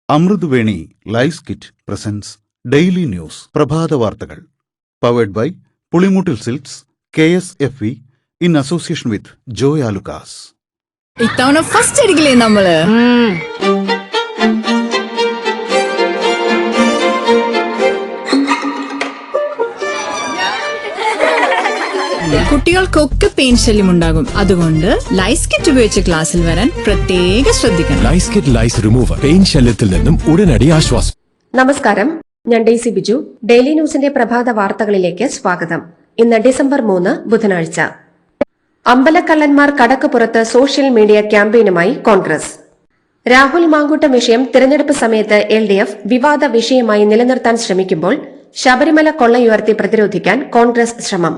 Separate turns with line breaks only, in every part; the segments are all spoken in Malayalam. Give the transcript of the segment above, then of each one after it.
Amruthaveni lice kit presents daily news പ്രഭാത വാർത്തകൾ powered by Pulimoottil silks KSFE in association with Joy Alukkas.
ഇത്തവണ ഫസ്റ്റ് അടിക്കില്ലേ നമ്മള്? കുട്ടികൾക്കൊക്കെ പെയിൻ ശല്യം ഉണ്ടാകും. അതുകൊണ്ട് ലൈസ് കിറ്റ് ഉപയോഗിച്ച് ക്ലാസ്സിൽ വരാൻ പ്രത്യേക ശ്രദ്ധിക്കണം.
ലൈസ് കിറ്റ് ലൈസ് റിമൂവർ പെയിൻ ശല്യത്തിൽ നിന്നും ഉടനടി ആശ്വാസം.
നമസ്കാരം, ഞാൻ ഡെയ്സി ബിജു. ഡെയിലി ന്യൂസിന്റെ പ്രഭാത വാർത്തകളിലേക്ക് സ്വാഗതം. ഇന്ന് ഡിസംബർ 3 ബുധനാഴ്ച. അമ്പലക്കള്ളന്മാർ കടക്കുപുറത്ത് സോഷ്യൽ മീഡിയ ക്യാമ്പയിനുമായി കോൺഗ്രസ്. രാഹുൽ മാങ്കൂട്ടം വിഷയം തിരഞ്ഞെടുപ്പ് സമയത്ത് LDF വിവാദ വിഷയമായി നിലനിർത്താൻ ശ്രമിക്കുമ്പോൾ ശബരിമല കൊള്ളയുയർത്തി പ്രതിരോധിക്കാൻ കോൺഗ്രസ് ശ്രമം.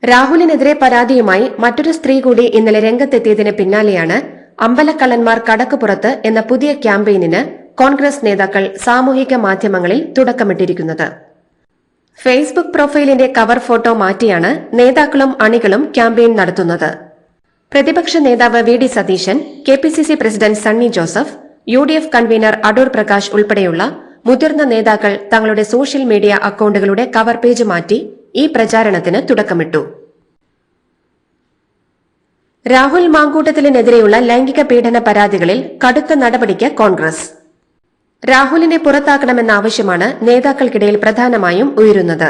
രാഹുലിനെതിരെ പരാതിയുമായി മറ്റൊരു സ്ത്രീ കൂടി ഇന്നലെ രംഗത്തെത്തിയതിന് പിന്നാലെയാണ് അമ്പലക്കള്ളന്മാർ കടക്കുപുറത്ത് എന്ന പുതിയ ക്യാമ്പയിനിന് കോൺഗ്രസ് നേതാക്കൾ സാമൂഹിക മാധ്യമങ്ങളിൽ തുടക്കമിട്ടിരിക്കുന്നത്. ഫേസ്ബുക്ക് പ്രൊഫൈലിന്റെ കവർ ഫോട്ടോ മാറ്റിയാണ് നേതാക്കളും അണികളും ക്യാമ്പയിൻ നടത്തുന്നത്. പ്രതിപക്ഷ നേതാവ് VD Satheesan, KPCC president Sunny Joseph, UDF convener Adoor Prakash ഉൾപ്പെടെയുള്ള മുതിർന്ന നേതാക്കൾ തങ്ങളുടെ സോഷ്യൽ മീഡിയ അക്കൌണ്ടുകളുടെ കവർ പേജ് മാറ്റി ഈ പ്രചാരണത്തിന് തുടക്കമിട്ടു. രാഹുൽ മാങ്കൂട്ടത്തിനെതിരെയുള്ള ലൈംഗിക പീഡന പരാതികളിൽ കടുത്ത നടപടിക്ക് കോൺഗ്രസ്. രാഹുലിനെ പുറത്താക്കണമെന്ന ആവശ്യമാണ് നേതാക്കൾക്കിടയിൽ പ്രധാനമായും ഉയരുന്നത്.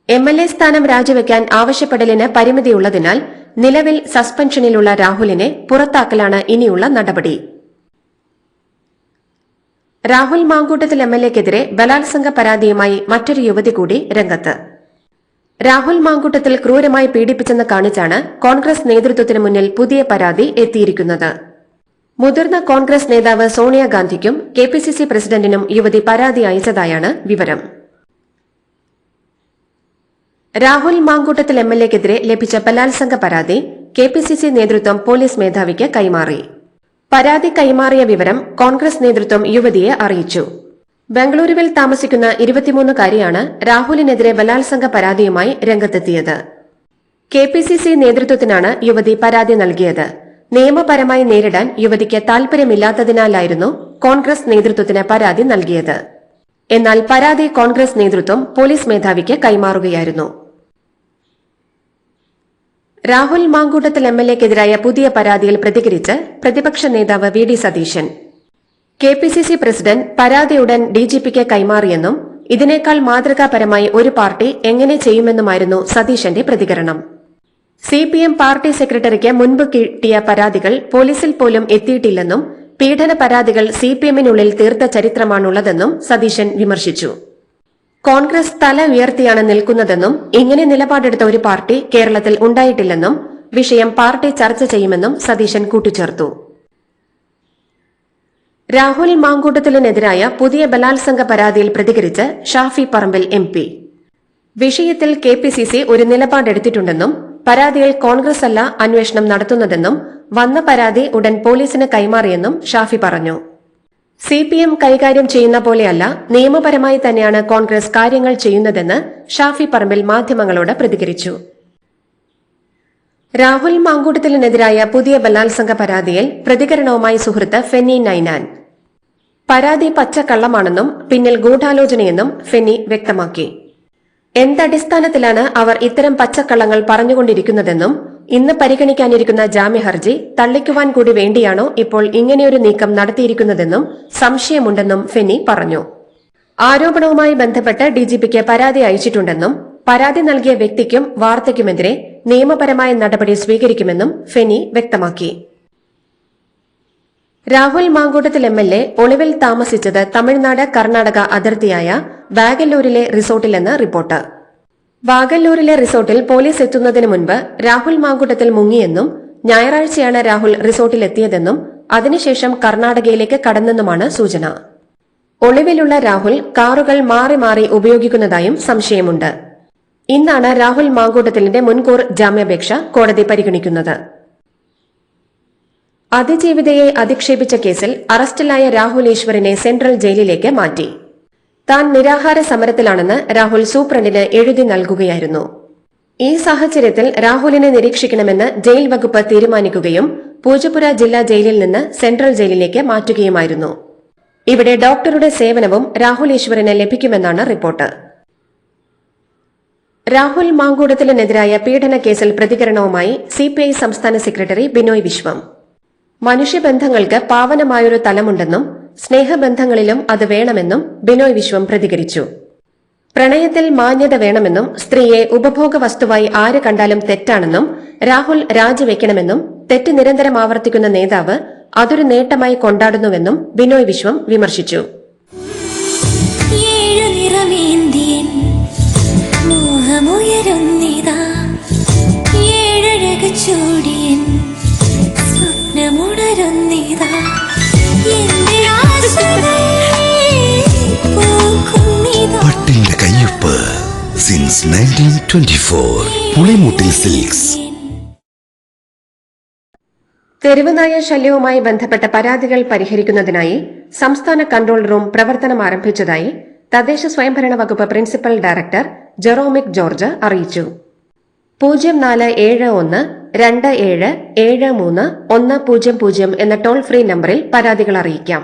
MLA സ്ഥാനം രാജിവെക്കാൻ ആവശ്യപ്പെടലിന് പരിമിതിയുള്ളതിനാൽ നിലവിൽ സസ്പെൻഷനിലുള്ള രാഹുലിനെ പുറത്താക്കലാണ് ഇനിയുള്ള നടപടി. രാഹുൽ മാങ്കൂട്ടത്തിൽ MLAക്കെതിരെ ബലാത്സംഗ പരാതിയുമായി മറ്റൊരു യുവതി കൂടി രംഗത്ത്. രാഹുൽ മാങ്കൂട്ടത്തിൽ ക്രൂരമായി പീഡിപ്പിച്ചെന്ന് കാണിച്ചാണ് കോൺഗ്രസ് നേതൃത്വത്തിന് മുന്നിൽ പുതിയ പരാതി എത്തിയിരിക്കുന്നത്. മുതിർന്ന കോൺഗ്രസ് നേതാവ് സോണിയാഗാന്ധിക്കും KPCC പ്രസിഡന്റിനും യുവതി പരാതി അയച്ചതായാണ് വിവരം. രാഹുൽ മാങ്കൂട്ടത്തിൽ MLAക്കെതിരെ ലഭിച്ച ബലാത്സംഗ പരാതി KPCC നേതൃത്വം പോലീസ് മേധാവിക്ക് കൈമാറി. പരാതി കൈമാറിയ വിവരം കോൺഗ്രസ് നേതൃത്വം യുവതിയെ അറിയിച്ചു. ബംഗളൂരുവിൽ താമസിക്കുന്ന 23-കാരിയാണ് രാഹുലിനെതിരെ ബലാത്സംഗ പരാതിയുമായി രംഗത്തെത്തിയത്. KPCC നേതൃത്വത്തിനാണ് യുവതി പരാതി നൽകിയത്. നിയമപരമായി നേരിടാൻ യുവതിക്ക് താൽപര്യമില്ലാത്തതിനാലായിരുന്നു കോൺഗ്രസ് നേതൃത്വത്തിന് പരാതി നൽകിയത്. എന്നാൽ പരാതി കോൺഗ്രസ് നേതൃത്വം പോലീസ് മേധാവിക്ക് കൈമാറുകയായിരുന്നു. രാഹുൽ മാങ്കൂട്ടത്തിൽ MLAക്കെതിരായ പുതിയ പരാതിയിൽ പ്രതികരിച്ച് പ്രതിപക്ഷ നേതാവ് VD സതീശൻ. KPCC പ്രസിഡന്റ് പരാതി ഉടൻ DGPക്ക് കൈമാറിയെന്നും ഇതിനേക്കാൾ മാതൃകാപരമായി ഒരു പാർട്ടി എങ്ങനെ ചെയ്യുമെന്നുമായിരുന്നു സതീശന്റെ പ്രതികരണം. CPM പാർട്ടി സെക്രട്ടറിക്ക് മുൻപ് കിട്ടിയ പരാതികൾ പോലീസിൽ പോലും എത്തിയിട്ടില്ലെന്നും പീഡന പരാതികൾ CPMനുള്ളിൽ തീർത്ത ചരിത്രമാണുള്ളതെന്നും സതീശൻ വിമർശിച്ചു. കോൺഗ്രസ് തല ഉയർത്തിയാണ് നിൽക്കുന്നതെന്നും ഇങ്ങനെ നിലപാടെടുത്ത ഒരു പാർട്ടി കേരളത്തിൽ ഉണ്ടായിട്ടില്ലെന്നും വിഷയം പാർട്ടി ചർച്ച ചെയ്യുമെന്നും സതീശൻ കൂട്ടിച്ചേർത്തു. രാഹുൽ മാങ്കൂട്ടത്തിനെതിരായ പുതിയ ബലാത്സംഗ പരാതിയിൽ പ്രതികരിച്ച് ഷാഫി പറമ്പിൽ MP. വിഷയത്തിൽ KPCC ഒരു നിലപാടെടുത്തിട്ടുണ്ടെന്നും പരാതിയിൽ കോൺഗ്രസ് അല്ല അന്വേഷണം നടത്തുന്നതെന്നും വന്ന പരാതി ഉടൻ പോലീസിന് കൈമാറിയെന്നും ഷാഫി പറഞ്ഞു. CPM കൈകാര്യം ചെയ്യുന്ന പോലെയല്ല, നിയമപരമായി തന്നെയാണ് കോൺഗ്രസ് കാര്യങ്ങൾ ചെയ്യുന്നതെന്ന് ഷാഫി പറമ്പിൽ മാധ്യമങ്ങളോട് പ്രതികരിച്ചു. രാഹുൽ മാങ്കൂട്ടത്തിനെതിരായ പുതിയ ബലാത്സംഗ പരാതിയിൽ പ്രതികരണവുമായി സുഹൃത്ത് ഫെന്നി നൈനാൻ. പരാതി പച്ചക്കള്ളമാണെന്നും പിന്നിൽ ഗൂഢാലോചനയെന്നും ഫെന്നി വ്യക്തമാക്കി. എന്തടിസ്ഥാനത്തിലാണ് അവർ ഇത്തരം പച്ചക്കള്ളങ്ങൾ പറഞ്ഞുകൊണ്ടിരിക്കുന്നതെന്നും ഇന്ന് പരിഗണിക്കാനിരിക്കുന്ന ജാമ്യഹർജി തള്ളിക്കുവാൻ കൂടി വേണ്ടിയാണോ ഇപ്പോൾ ഇങ്ങനെയൊരു നീക്കം നടത്തിയിരിക്കുന്നതെന്നും സംശയമുണ്ടെന്നും ഫെന്നി പറഞ്ഞു. ആരോപണവുമായി ബന്ധപ്പെട്ട് DGPക്ക് പരാതി അയച്ചിട്ടുണ്ടെന്നും പരാതി നൽകിയ വ്യക്തിക്കും വാർത്തയ്ക്കുമെതിരെ നിയമപരമായ നടപടി സ്വീകരിക്കുമെന്നും ഫെന്നി വ്യക്തമാക്കി. രാഹുൽ മാങ്കൂട്ടത്തിൽ MLA ഒളിവിൽ താമസിച്ചത് തമിഴ്നാട് കർണാടക അതിർത്തിയായ വാഗല്ലൂരിലെ റിസോർട്ടിലെന്ന് റിപ്പോർട്ട്. വാഗല്ലൂരിലെ റിസോർട്ടിൽ പോലീസ് എത്തുന്നതിന് മുൻപ് രാഹുൽ മാങ്കൂട്ടത്തിൽ മുങ്ങിയെന്നും ഞായറാഴ്ചയാണ് രാഹുൽ റിസോർട്ടിലെത്തിയതെന്നും അതിനുശേഷം കർണാടകയിലേക്ക് കടന്നെന്നുമാണ് സൂചന. ഒളിവിലുള്ള രാഹുൽ കാറുകൾ മാറി മാറി ഉപയോഗിക്കുന്നതായും സംശയമുണ്ട്. ഇന്നാണ് രാഹുൽ മാങ്കൂട്ടത്തിലിന്റെ മുൻകൂർ ജാമ്യാപേക്ഷ കോടതി പരിഗണിക്കുന്നത്. അതിജീവിതയെ അധിക്ഷേപിച്ച കേസിൽ അറസ്റ്റിലായ രാഹുൽ ഈശ്വറിനെ സെൻട്രൽ ജയിലിലേക്ക് മാറ്റി. താൻ നിരാഹാര സമരത്തിലാണെന്ന് രാഹുൽ സൂപ്രണ്ടിന് എഴുതി നൽകുകയായിരുന്നു. ഈ സാഹചര്യത്തിൽ രാഹുലിനെ നിരീക്ഷിക്കണമെന്ന് ജയിൽ വകുപ്പ് തീരുമാനിക്കുകയും പൂജപ്പുര ജില്ലാ ജയിലിൽ നിന്ന് സെൻട്രൽ ജയിലിലേക്ക് മാറ്റുകയുമായിരുന്നു. ഇവിടെ ഡോക്ടറുടെ സേവനവും രാഹുൽ ഈശ്വറിന് ലഭിക്കുമെന്നാണ് റിപ്പോർട്ട്. രാഹുൽ മാങ്കൂട്ടത്തിലിനെതിരായ പീഡന കേസിൽ പ്രതികരണവുമായി സിപിഐ സംസ്ഥാന സെക്രട്ടറി ബിനോയ് വിശ്വം. മനുഷ്യബന്ധങ്ങൾക്ക് പാവനമായൊരു തലമുണ്ടെന്നും സ്നേഹബന്ധങ്ങളിലും അത് വേണമെന്നും ബിനോയ് വിശ്വം പ്രതികരിച്ചു. പ്രണയത്തിൽ മാന്യത വേണമെന്നും സ്ത്രീയെ ഉപഭോഗ വസ്തുവായി ആര് കണ്ടാലും തെറ്റാണെന്നും രാഹുൽ രാജിവെക്കണമെന്നും തെറ്റ് നിരന്തരം ആവർത്തിക്കുന്ന നേതാവ് അതൊരു നേട്ടമായി കൊണ്ടാടുന്നുവെന്നും ബിനോയ് വിശ്വം വിമർശിച്ചു.
പട്ടിന്റെ കയ്യൊപ്പ് സിൻസ് 1924 പുളിമുട്ടിൽ സിൽക്സ്.
തെരുവുനായ ശല്യവുമായി ബന്ധപ്പെട്ട പരാതികൾ പരിഹരിക്കുന്നതിനായി സംസ്ഥാന കൺട്രോൾ റൂം പ്രവർത്തനം ആരംഭിച്ചതായി തദ്ദേശ സ്വയംഭരണ വകുപ്പ് പ്രിൻസിപ്പൽ ഡയറക്ടർ ജെറോമിക് ജോർജ് അറിയിച്ചു. 047127731000 എന്ന ടോൾ ഫ്രീ നമ്പറിൽ പരാതികൾ അറിയിക്കാം.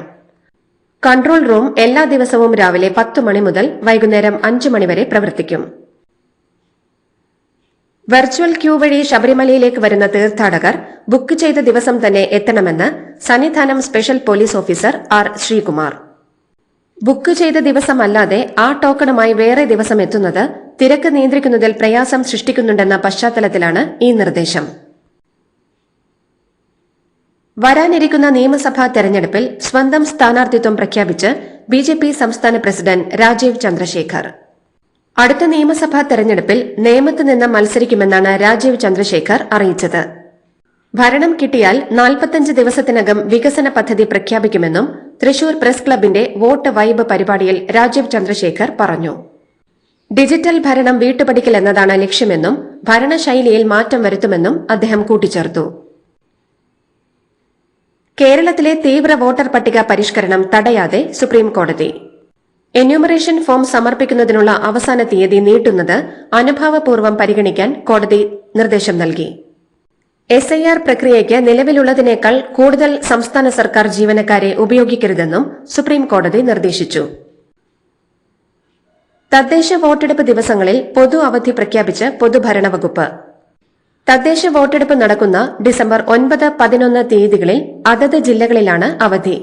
കൺട്രോൾ റൂം എല്ലാ ദിവസവും രാവിലെ 10 മണി മുതൽ വൈകുന്നേരം 5 മണി വരെ പ്രവർത്തിക്കും. വെർച്വൽ ക്യൂ വഴി ശബരിമലയിലേക്ക് വരുന്ന തീർത്ഥാടകർ ബുക്ക് ചെയ്ത ദിവസം തന്നെ എത്തണമെന്ന് Sannidhanam special police officer R Sreekumar. Book ചെയ്ത ദിവസമല്ലാതെ ആ ടോക്കണുമായി വേറെ ദിവസം എത്തുന്നത് തിരക്ക് നിയന്ത്രിക്കുന്നതിൽ പ്രയാസം സൃഷ്ടിക്കുന്നുണ്ടെന്ന പശ്ചാത്തലത്തിലാണ് ഈ നിർദ്ദേശം. വരാനിരിക്കുന്ന നിയമസഭാ തെരഞ്ഞെടുപ്പിൽ സ്വന്തം സ്ഥാനാർത്ഥിത്വം പ്രഖ്യാപിച്ച് ബിജെപി സംസ്ഥാന പ്രസിഡന്റ് രാജീവ് ചന്ദ്രശേഖർ. അടുത്ത നിയമസഭാ തെരഞ്ഞെടുപ്പിൽ നേമത്ത് നിന്ന് മത്സരിക്കുമെന്നാണ് രാജീവ് ചന്ദ്രശേഖർ അറിയിച്ചത്. ഭരണം കിട്ടിയാൽ 45 ദിവസത്തിനകം വികസന പദ്ധതി പ്രഖ്യാപിക്കുമെന്നും തൃശൂർ പ്രസ് ക്ലബിന്റെ വോട്ട് വൈബ് പരിപാടിയിൽ രാജീവ് ചന്ദ്രശേഖർ പറഞ്ഞു. ഡിജിറ്റൽ ഭരണം വീട്ടുപടിക്കൽ എന്നതാണ് ലക്ഷ്യമെന്നും ഭരണശൈലിയിൽ മാറ്റം വരുത്തുമെന്നും അദ്ദേഹം കൂട്ടിച്ചേർത്തു. കേരളത്തിലെ തീവ്ര വോട്ടർ പട്ടിക പരിഷ്കരണം തടയാതെ സുപ്രീംകോടതി. എന്യൂമറേഷൻ ഫോം സമർപ്പിക്കുന്നതിനുള്ള അവസാന തീയതി നീട്ടുന്നത് അനുഭാവപൂർവ്വം പരിഗണിക്കാൻ കോടതി നിർദ്ദേശം നൽകി. SIR പ്രക്രിയയ്ക്ക് നിലവിലുള്ളതിനേക്കാൾ കൂടുതൽ സംസ്ഥാന സർക്കാർ ജീവനക്കാരെ ഉപയോഗിക്കരുതെന്നും സുപ്രീംകോടതി നിർദ്ദേശിച്ചു. തദ്ദേശ വോട്ടെടുപ്പ് ദിവസങ്ങളിൽ പൊതു അവധി പ്രഖ്യാപിച്ച് പൊതുഭരണ വകുപ്പ്. തദ്ദേശ വോട്ടെടുപ്പ് നടക്കുന്ന ഡിസംബർ 9, 11 തീയതികളിൽ അതത് ജില്ലകളിലാണ് അവധി.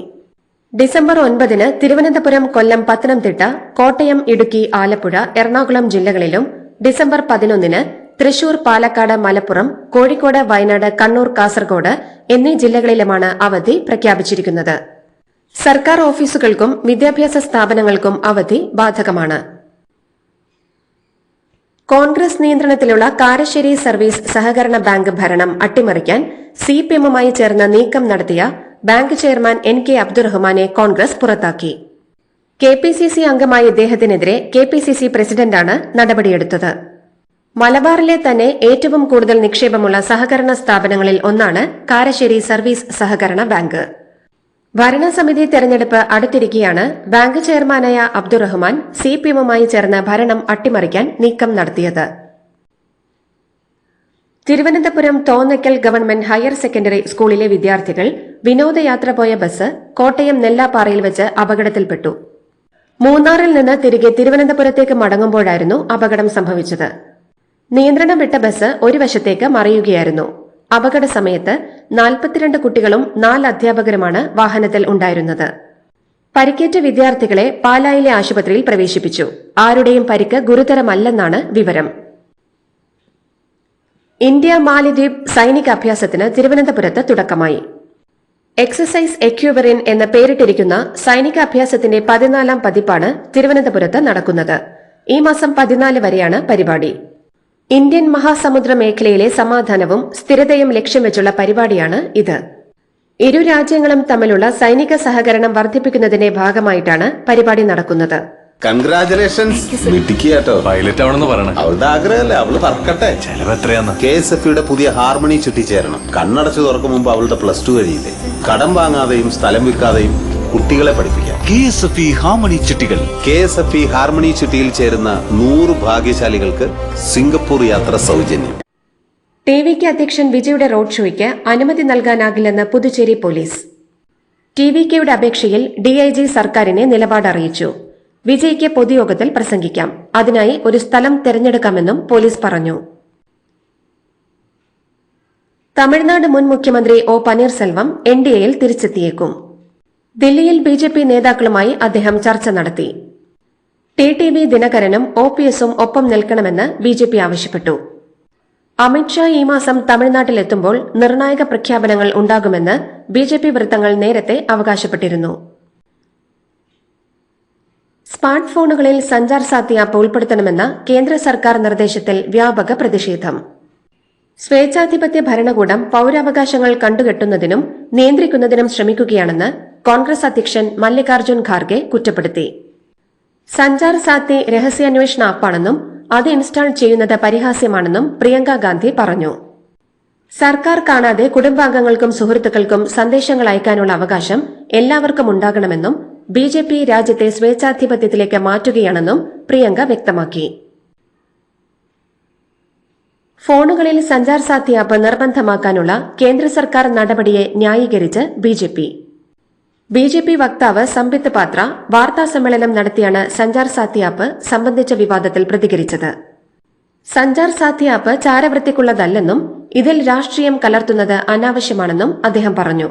ഡിസംബർ 9 തിരുവനന്തപുരം, കൊല്ലം, പത്തനംതിട്ട, കോട്ടയം, ഇടുക്കി, ആലപ്പുഴ, എറണാകുളം ജില്ലകളിലും ഡിസംബർ 11 തൃശൂർ, പാലക്കാട്, മലപ്പുറം, കോഴിക്കോട്, വയനാട്, കണ്ണൂർ, കാസർഗോഡ് എന്നീ ജില്ലകളിലുമാണ് അവധി പ്രഖ്യാപിച്ചിരിക്കുന്നത്. സർക്കാർ ഓഫീസുകൾക്കും വിദ്യാഭ്യാസ സ്ഥാപനങ്ങൾക്കും അവധി ബാധകമാണ്. കോൺഗ്രസ് നിയന്ത്രണത്തിലുള്ള കാരശ്ശേരി സർവീസ് സഹകരണ ബാങ്ക് ഭരണം അട്ടിമറിക്കാൻ CPM-മായി ചേർന്ന് നീക്കം നടത്തിയ ബാങ്ക് ചെയർമാൻ NK അബ്ദുറഹ്മാനെ കോൺഗ്രസ് പുറത്താക്കി. KPCC അംഗമായ ഇദ്ദേഹത്തിനെതിരെ KPCC പ്രസിഡന്റാണ് നടപടിയെടുത്തത്. മലബാറിലെ തന്നെ ഏറ്റവും കൂടുതൽ നിക്ഷേപമുള്ള സഹകരണ സ്ഥാപനങ്ങളിൽ ഒന്നാണ് കാരശ്ശേരി സർവീസ് സഹകരണ ബാങ്ക്. ഭരണസമിതി തെരഞ്ഞെടുപ്പ് അടുത്തിരിക്കെയാണ് ബാങ്ക് ചെയർമാനായ അബ്ദുറഹ്മാൻ CPM-മായി ചേർന്ന് ഭരണം അട്ടിമറിക്കാൻ നീക്കം നടത്തിയത്. Thiruvananthapuram Thonnakkal government higher secondary സ്കൂളിലെ വിദ്യാർത്ഥികൾ വിനോദയാത്ര പോയ ബസ് കോട്ടയം നെല്ലാപ്പാറയിൽ വെച്ച് അപകടത്തിൽപ്പെട്ടു. മൂന്നാറിൽ നിന്ന് തിരികെ തിരുവനന്തപുരത്തേക്ക് മടങ്ങുമ്പോഴായിരുന്നു അപകടം സംഭവിച്ചത്. നിയന്ത്രണം വിട്ട ബസ് ഒരു വശത്തേക്ക് മറിയുകയായിരുന്നു. അപകട സമയത്ത് 42 കുട്ടികളും 4 അധ്യാപകരുമാണ് വാഹനത്തിൽ ഉണ്ടായിരുന്നത്. പരിക്കേറ്റ വിദ്യാർത്ഥികളെ പാലായിലെ ആശുപത്രിയിൽ പ്രവേശിപ്പിച്ചു. ആരുടെയും പരിക്ക് ഗുരുതരമല്ലെന്നാണ് വിവരം. ഇന്ത്യ മാലിദ്വീപ് സൈനിക അഭ്യാസത്തിന് തിരുവനന്തപുരത്ത് തുടക്കമായി. എക്സസൈസ് എക്യൂബറിൻ എന്ന പേരിട്ടിരിക്കുന്ന സൈനിക അഭ്യാസത്തിന്റെ 14ാം പതിപ്പാണ് തിരുവനന്തപുരത്ത് നടക്കുന്നത്. ഈ മാസം 14 വരെയാണ് പരിപാടി. ഇന്ത്യൻ മഹാസമുദ്ര മേഖലയിലെ സമാധാനവും സ്ഥിരതയും ലക്ഷ്യം വെച്ചുള്ള പരിപാടിയാണ് ഇത്. ഇരു രാജ്യങ്ങളും തമ്മിലുള്ള സൈനിക സഹകരണം വർദ്ധിപ്പിക്കുന്നതിന്റെ ഭാഗമായിട്ടാണ് പരിപാടി നടക്കുന്നത്.
കൺഗ്രാചുലേഷൻസ്. മിടുക്കിയാട്ടോ.
പൈലറ്റ് ആവണമെന്ന് പറയണേ.
അവളുടെ ആഗ്രഹമല്ലേ, അവള് പറക്കട്ടെ.
ചെലവ് എത്രയാന്ന്?
KSFE-യുടെ പുതിയ ഹാർമണി ചിട്ടി ചേരണം. കണ്ണടച്ചു തുറക്കും മുമ്പ് അവളുടെ +2 കഴിയില്ലേ. കടം വാങ്ങാതെയും സ്ഥലം വിൽക്കാതെയും കുട്ടികളെ പഠിപ്പിക്കാം.
KSFE ഹാർമണി ചിട്ടികൾ.
KSFE ഹാർമണി ചിട്ടിയിൽ ചേരുന്ന 100 ഭാഗ്യശാലികൾക്ക് സിംഗപ്പൂർ യാത്ര സൗജന്യം.
TVക്ക് അധ്യക്ഷൻ വിജയുടെ റോഡ് ഷോയ്ക്ക് അനുമതി നൽകാനാകില്ലെന്ന് പുതുച്ചേരി പോലീസ്. TVKയുടെ അപേക്ഷയിൽ DIG സർക്കാരിനെ നിലപാട് അറിയിച്ചു. വിജയ്ക്ക് പൊതുയോഗത്തിൽ പ്രസംഗിക്കാം. അതിനായി ഒരു സ്ഥലം തെരഞ്ഞെടുക്കാമെന്നും പോലീസ് പറഞ്ഞു. തമിഴ്നാട് മുൻ മുഖ്യമന്ത്രി ഒ പനീർസെൽവം NDAയിൽ തിരിച്ചെത്തിയേക്കും. ദില്ലിയിൽ BJP നേതാക്കളുമായി അദ്ദേഹം ചർച്ച നടത്തി. TTV ദിനകരനും OPSഉം ഒപ്പം നിൽക്കണമെന്ന് BJP ആവശ്യപ്പെട്ടു. അമിത്ഷാ ഈ മാസം തമിഴ്നാട്ടിലെത്തുമ്പോൾ നിർണായക പ്രഖ്യാപനങ്ങൾ ഉണ്ടാകുമെന്ന് BJP വൃത്തങ്ങൾ നേരത്തെ അവകാശപ്പെട്ടിരുന്നു. സ്മാർട്ട് ഫോണുകളിൽ സഞ്ചാർ സാഥി ആപ്പ് ഉൾപ്പെടുത്തണമെന്ന കേന്ദ്ര സർക്കാർ നിർദ്ദേശത്തിൽ വ്യാപക പ്രതിഷേധം. സ്വേച്ഛാധിപത്യ ഭരണകൂടം പൌരാവകാശങ്ങൾ കണ്ടുകെട്ടുന്നതിനും നിയന്ത്രിക്കുന്നതിനും ശ്രമിക്കുകയാണെന്ന് കോൺഗ്രസ് അധ്യക്ഷൻ മല്ലികാർജ്ജുൻ ഖാർഗെ കുറ്റപ്പെടുത്തി. സഞ്ചാർ സാഥി രഹസ്യാന്വേഷണ ആപ്പാണെന്നും അത് ഇൻസ്റ്റാൾ ചെയ്യുന്നത് പരിഹാസ്യമാണെന്നും പ്രിയങ്ക ഗാന്ധി പറഞ്ഞു. സർക്കാർ കാണാതെ കുടുംബാംഗങ്ങൾക്കും സുഹൃത്തുക്കൾക്കും സന്ദേശങ്ങൾ അയക്കാനുള്ള അവകാശം എല്ലാവർക്കും ഉണ്ടാകണമെന്നും BJP രാജ്യത്തെ സ്വേച്ഛാധിപത്യത്തിലേക്ക് മാറ്റുകയാണെന്നും പ്രിയങ്ക വ്യക്തമാക്കി. ഫോണുകളിൽ സഞ്ചാർ സാഥി ആപ്പ് നിർബന്ധമാക്കാനുള്ള കേന്ദ്ര സർക്കാർ നടപടിയെ ന്യായീകരിച്ച് BJP വക്താവ് സംബിത് പാത്ര വാർത്താസമ്മേളനം നടത്തിയാണ് സഞ്ചാർ സാഥി ആപ്പ് സംബന്ധിച്ച വിവാദത്തിൽ പ്രതികരിച്ചത്. സഞ്ചാർ സാഥി ആപ്പ് ചാരവൃത്തിക്കുള്ളതല്ലെന്നും ഇതിൽ രാഷ്ട്രീയം കലർത്തുന്നത് അനാവശ്യമാണെന്നും അദ്ദേഹം പറഞ്ഞു.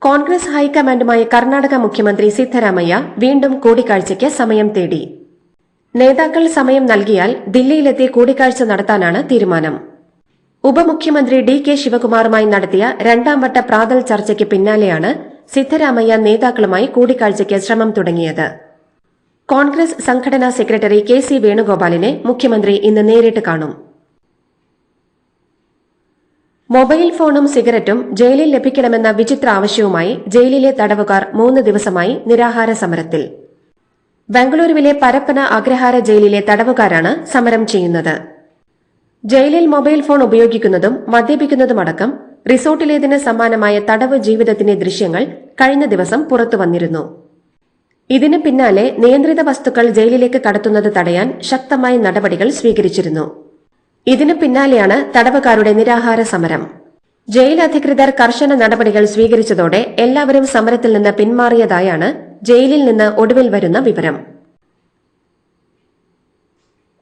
കോൺഗ്രസ് ഹൈക്കമാൻഡുമായി കർണാടക മുഖ്യമന്ത്രി സിദ്ധരാമയ്യ വീണ്ടും കൂടിക്കാഴ്ചയ്ക്ക് സമയം തേടി. നേതാക്കൾ സമയം നൽകിയാൽ ദില്ലിയിലെത്തി കൂടിക്കാഴ്ച നടത്താനാണ് തീരുമാനം. ഉപമുഖ്യമന്ത്രി DK ശിവകുമാറുമായി നടത്തിയ രണ്ടാം വട്ട പ്രാതൽ ചർച്ചയ്ക്ക് പിന്നാലെയാണ് സിദ്ധരാമയ്യ നേതാക്കളുമായി കൂടിക്കാഴ്ചയ്ക്ക് ശ്രമം തുടങ്ങിയത്. കോൺഗ്രസ് സംഘടനാ സെക്രട്ടറി KC വേണുഗോപാലിനെ മുഖ്യമന്ത്രി ഇന്ന് നേരിട്ട് കാണും. മൊബൈൽ ഫോണും സിഗരറ്റും ജയിലിൽ ലഭിക്കണമെന്ന വിചിത്ര ആവശ്യവുമായി ജയിലിലെ തടവുകാർ 3 ദിവസമായി നിരാഹാര സമരത്തിൽ. ബംഗളൂരുവിലെ പരപ്പന അഗ്രഹാര ജയിലിലെ തടവുകാരാണ് സമരം ചെയ്യുന്നത്. ജയിലിൽ മൊബൈൽ ഫോൺ ഉപയോഗിക്കുന്നതും മദ്യപിക്കുന്നതുമടക്കം റിസോർട്ടിലേതിന് സമാനമായ തടവ് ജീവിതത്തിന്റെ ദൃശ്യങ്ങൾ കഴിഞ്ഞ ദിവസം പുറത്തുവന്നിരുന്നു. ഇതിന് പിന്നാലെ നിയന്ത്രിത വസ്തുക്കൾ ജയിലിലേക്ക് കടത്തുന്നത് തടയാൻ ശക്തമായ നടപടികൾ സ്വീകരിച്ചിരുന്നു. ഇതിനു പിന്നാലെയാണ് തടവുകാരുടെ നിരാഹാര സമരം. ജയിൽ അധികൃതർ കർശന നടപടികൾ സ്വീകരിച്ചതോടെ എല്ലാവരും സമരത്തിൽ നിന്ന് പിന്മാറിയതായാണ് ജയിലിൽ നിന്ന് ഒടുവിൽ വരുന്ന വിവരം.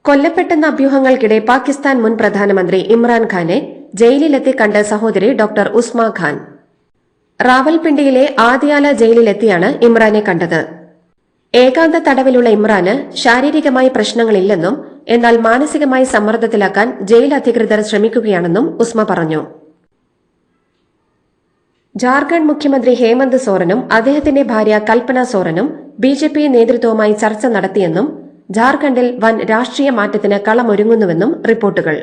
കൊല്ലപ്പെട്ടെന്ന അഭ്യൂഹങ്ങൾക്കിടെ പാകിസ്ഥാൻ മുൻ പ്രധാനമന്ത്രി ഇമ്രാൻഖാനെ ജയിലിലെത്തി കണ്ട സഹോദരി ഡോക്ടർ ഉസ്മ ഖാൻ. റാവൽപിണ്ടിയിലെ ആദിയാല ജയിലിലെത്തിയാണ് ഇമ്രാനെ കണ്ടത്. ഏകാന്ത തടവിലുള്ള ഇമ്രാന് ശാരീരികമായി പ്രശ്നങ്ങളില്ലെന്നും എന്നാൽ മാനസികമായി സമ്മർദ്ദത്തിലാക്കാൻ ജയിൽ അധികൃതർ ശ്രമിക്കുകയാണെന്നും ഉസ്മ പറഞ്ഞു. ജാർഖണ്ഡ് മുഖ്യമന്ത്രി ഹേമന്ത് സോറനും അദ്ദേഹത്തിന്റെ ഭാര്യ കൽപ്പന സോറനും BJP നേതൃത്വവുമായി ചർച്ച നടത്തിയെന്നും ജാർഖണ്ഡിൽ വൻ രാഷ്ട്രീയ മാറ്റത്തിന് കളമൊരുങ്ങുന്നുവെന്നും റിപ്പോർട്ടുകൾ.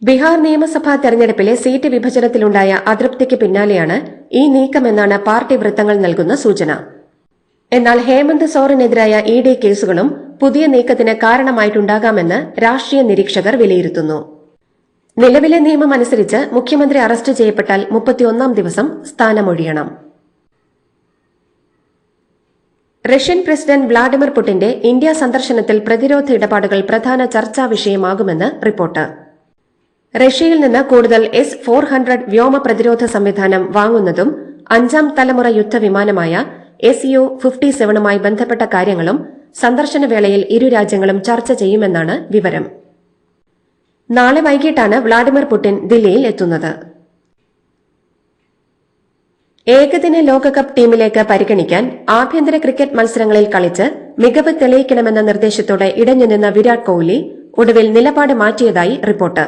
ബീഹാർ നിയമസഭാ തെരഞ്ഞെടുപ്പിലെ സീറ്റ് വിഭജനത്തിലുണ്ടായ അതൃപ്തിക്ക് പിന്നാലെയാണ് ഈ നീക്കമെന്നാണ് പാർട്ടി വൃത്തങ്ങൾ നൽകുന്ന സൂചന. എന്നാൽ ഹേമന്ത് സോറനെതിരായ ED കേസുകളും പുതിയ നീക്കത്തിന് കാരണമായിട്ടുണ്ടാകാമെന്ന് രാഷ്ട്രീയ നിരീക്ഷകർ വിലയിരുത്തുന്നു. നിലവിലെ നിയമം അനുസരിച്ച് മുഖ്യമന്ത്രി അറസ്റ്റ് ചെയ്യപ്പെട്ടാൽ 31-ാം ദിവസം സ്ഥാനമൊഴിയണം. റഷ്യൻ പ്രസിഡന്റ് വ്ളാഡിമിർ പുടിന്റെ ഇന്ത്യ സന്ദർശനത്തിൽ പ്രതിരോധ ഇടപാടുകൾ പ്രധാന ചർച്ചാ വിഷയമാകുമെന്ന് റിപ്പോർട്ട്. റഷ്യയിൽ നിന്ന് കൂടുതൽ S-400 വ്യോമ പ്രതിരോധ സംവിധാനം വാങ്ങുന്നതും 5ാം തലമുറ യുദ്ധവിമാനമായ Su-57മായി ബന്ധപ്പെട്ട കാര്യങ്ങളും സന്ദർശന വേളയിൽ ഇരു രാജ്യങ്ങളും ചർച്ച ചെയ്യുമെന്നാണ് വിവരം. നാളെ വൈകിട്ടാണ് വ്ളാഡിമിർ പുടിൻ ദില്ലിയിൽ എത്തുന്നത്. ഏകദിന ലോകകപ്പ് ടീമിലേക്ക് പരിഗണിക്കാൻ ആഭ്യന്തര ക്രിക്കറ്റ് മത്സരങ്ങളിൽ കളിച്ച് മികവ് തെളിയിക്കണമെന്ന നിർദ്ദേശത്തോടെ ഇടഞ്ഞുനിന്ന വിരാട് കോഹ്ലി ഒടുവിൽ നിലപാട് മാറ്റിയതായി റിപ്പോർട്ട്.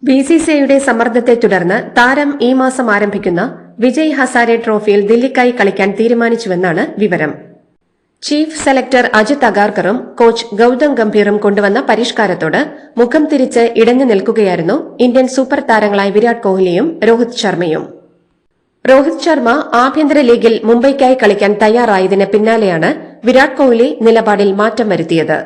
BCCIയുടെ സമ്മർദ്ദത്തെ തുടർന്ന് താരം ഈ മാസം ആരംഭിക്കുന്ന വിജയ് ഹസാരെ ട്രോഫിയിൽ ദില്ലിക്കായി കളിക്കാൻ തീരുമാനിച്ചുവെന്നാണ് വിവരം. ചീഫ് സെലക്ടർ അജിത് അഗാർക്കറും കോച്ച് ഗൌതം ഗംഭീറും കൊണ്ടുവന്ന പരിഷ്കാരത്തോട് മുഖം തിരിച്ച് ഇടഞ്ഞു നിൽക്കുകയായിരുന്നു ഇന്ത്യൻ സൂപ്പർ താരങ്ങളായ വിരാട് കോഹ്ലിയും രോഹിത് ശർമ്മയും. രോഹിത് ശർമ്മ ആഭ്യന്തര ലീഗിൽ മുംബൈക്കായി കളിക്കാൻ തയ്യാറായതിന് പിന്നാലെയാണ് വിരാട് കോഹ്ലി നിലപാടിൽ മാറ്റം വരുത്തിയത്.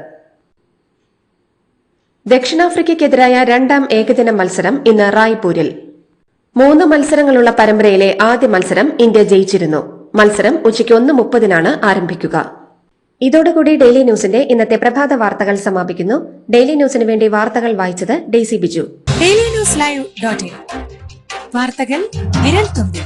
ദക്ഷിണാഫ്രിക്കയ്ക്കെതിരായ 2ാം ഏകദിന മത്സരം ഇന്ന് റായ്പൂരിൽ. 3 മത്സരങ്ങളുള്ള പരമ്പരയിലെ ആദ്യ മത്സരം ഇന്ത്യ ജയിച്ചിരുന്നു. മത്സരം ഉച്ചയ്ക്ക് 1:30-നാണ് ആരംഭിക്കുക. ഇതോടുകൂടി ഡെയിലി ന്യൂസിന്റെ ഇന്നത്തെ പ്രഭാത വാർത്തകൾ സമാപിക്കുന്നു. ഡെയിലി ന്യൂസിന് വേണ്ടി വാർത്തകൾ വായിച്ചത് ഡെയ്സി ബിജു.
ഡെയിലി ന്യൂസ് ലൈവ്.in വാർത്തകൾ വിരൽ തുമ്പിൽ.